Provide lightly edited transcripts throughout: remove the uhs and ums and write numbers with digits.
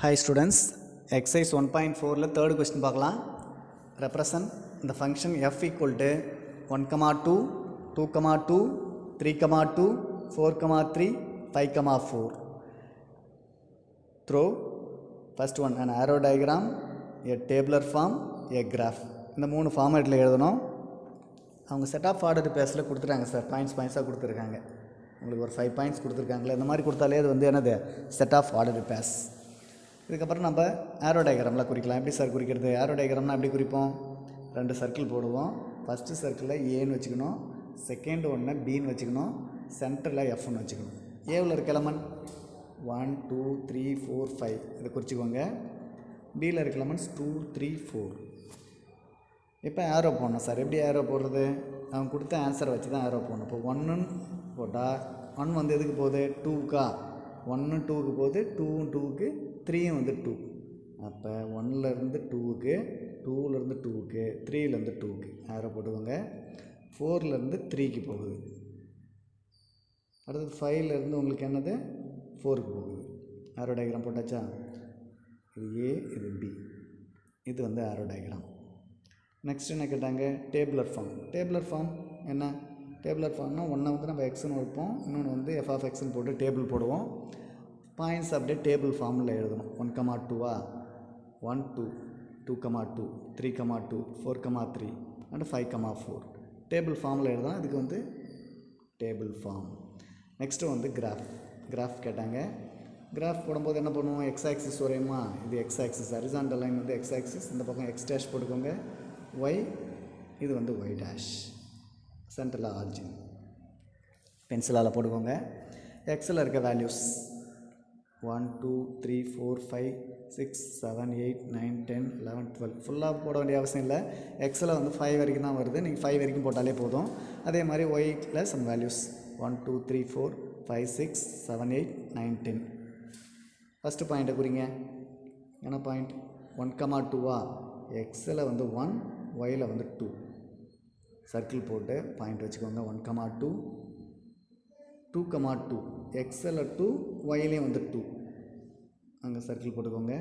Hi students, exercise 1.4 la third question பார்க்கலாம். Represent the function f equal to 1, 2, 2, 2, 3, 2, 4, 3, 5, 4. Through first one an arrow diagram, a tabular form, a graph. இந்த மூணு ஃபார்மேட்டில் எழுதணும். அவங்க set of order பேஸில் கொடுத்துருக்காங்க sir, பாயிண்ட்ஸாக கொடுத்துருக்காங்க. உங்களுக்கு ஒரு 5 பாயிண்ட்ஸ் கொடுத்துருக்காங்களே, இந்த மாதிரி கொடுத்தாலே அது வந்து என்னது செட் ஆஃப் ஆர்டர் பேஸ். இதுக்கப்புறம் நம்ம ஆரோ டயக்ராமில் குறிக்கலாம். எப்படி சார் குறிக்கிறது? ஆரோ டயக்ராம்னால் எப்படி குறிப்போம்? 2 சர்க்கிள் போடுவோம். ஃபஸ்ட்டு சர்க்கிளில் ஏன்னு வச்சுக்கணும், செகண்ட் ஒன்று பின்னு வச்சுக்கணும், சென்டரில் எஃப்னு வச்சுக்கணும். ஏவில் இருக்க எலமெண்ட் 1, 2, 3, 4, 5 இதை குறிச்சிக்கோங்க. பியில் இருக்க எலமெண்ட்ஸ் 2, 3, 4. இப்போ ஆரோ போடணும் சார். எப்படி ஆரோ போடுறது? அவங்க கொடுத்த ஆன்சரை வச்சு தான் ஆரோ போடணும். இப்போ 1ன்னு போட்டால் 1 வந்து எதுக்கு போகுது? 2க்கா? 1 2க்கு போகுது, 2 2க்கு, 3 வந்து 2. அப்போ 1லேருந்து 2க்கு, 2லேருந்து 2க்கு, 3லேருந்து 2க்கு ஆரோ போட்டுக்கோங்க. 4லேருந்து 3க்கு போகுது. அடுத்தது 5லேருந்து உங்களுக்கு என்னது 4க்கு போகுது. ஆரோ டயக்ராம் போட்டாச்சா? இது ஏ, இது பி. இது வந்து ஆரோ டயக்ராம். நெக்ஸ்ட் என்ன கேட்டாங்க? Tabular form. டேபுலர் ஃபார்ம் என்ன? டேபுலர் ஃபார்ம்னால் ஒன்றை வந்து நம்ம எக்ஸ்னு வைப்போம், இன்னொன்று வந்து எஃப் ஆஃப் எக்ஸ்ன்னு போட்டு டேபிள் போடுவோம். பாயிண்ட்ஸ் அப்படியே டேபிள் ஃபார்மில் எழுதணும். 1, 2வா? 1, 2, 2, 2, 3, 2, 4, 3 அண்ட் 5, 4 டேபிள் ஃபார்மில் எழுதலாம். இதுக்கு வந்து டேபிள் ஃபார்ம். நெக்ஸ்ட்டு வந்து கிராஃப் கேட்டாங்க. கிராஃப் போடும்போது என்ன பண்ணுவோம்? எக்ஸ் ஆக்சிஸ் வரையுமா? இது எக்ஸ் ஆக்சிஸ், ஹரிசாண்டல் லைன் வந்து எக்ஸ் ஆக்சிஸ், இந்த பக்கம் எக்ஸ் டேஷ் போட்டுக்கோங்க. ஒய், இது வந்து ஒய் டேஷ், சென்டரில் ஆர்ஜின் பென்சிலால் போட்டுக்கோங்க. எக்ஸில் இருக்க வேல்யூஸ் 1, 2, 3, 4, 5, 6, 7, 8, 9, 10, 11, 12 ஃபுல்லாக போட வேண்டிய அவசியம் இல்லை. எக்ஸில் வந்து 5 வரைக்கும் தான் வருது. நீங்கள் 5 வரைக்கும் போட்டாலே போதும். அதே மாதிரி ஒய்யில் சம் வேல்யூஸ் 1, 2, 3, 4, 5, 6, 7, 8, 9, 10. ஃபஸ்ட்டு பாயிண்ட்டை குறிங்க. என்ன பாயிண்ட்? 1, 2வா? எக்ஸில் வந்து 1, ஒயில் வந்து 2. சர்க்கிள் போட்டு பாயிண்ட் வச்சுக்கோங்க. 1, 2, 2, 2 எக்ஸில் 2, ஒயிலையும் வந்து 2 அங்கே சர்க்கிள் போட்டுக்கோங்க.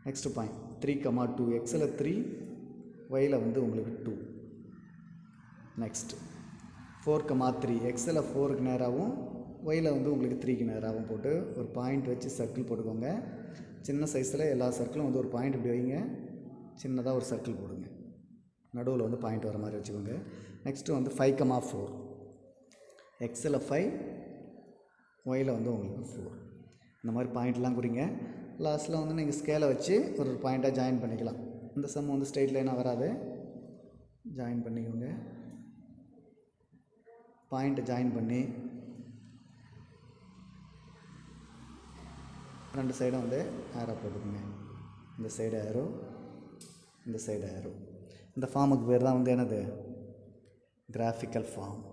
நெக்ஸ்ட் பாயிண்ட் 3, 2 எக்ஸில் 3, ஒயில் வந்து உங்களுக்கு 2. நெக்ஸ்ட் 4, 3 எக்ஸில் 4க்கு நேராகவும், ஒயில் வந்து உங்களுக்கு 3க்கு நேராகவும் போட்டு ஒரு பாயிண்ட் வச்சு சர்க்கிள் போட்டுக்கோங்க. சின்ன சைஸில் எல்லா சர்க்கிளும் வந்து ஒரு பாயிண்ட் இப்படி வைங்க, சின்னதாக ஒரு சர்க்கிள் போடுங்க, நடுவில் வந்து பாயிண்ட் வர மாதிரி வச்சுக்கோங்க. நெக்ஸ்ட்டு வந்து 5, 4 எக்ஸில் 5, ஒயில் வந்து உங்களுக்கு 4. இந்த மாதிரி பாயிண்ட்லாம் குறிங்க. லாஸ்ட்டில் வந்து நீங்கள் ஸ்கேலை வச்சு ஒரு பாயிண்ட்டாக ஜாயின் பண்ணிக்கலாம். இந்த சம் வந்து ஸ்ட்ரெயிட் லைனாக வராது, ஜாயின் பண்ணிக்கோங்க. பாயிண்ட்டை ஜாயின் பண்ணி 2 சைடும் வந்து ஆரோ போட்டுக்கோங்க. இந்த சைடு ஆரோ, இந்த சைடு ஆரோ. இந்த ஃபார்முக்கு பேர் தான் வந்து என்னது? Graphical form.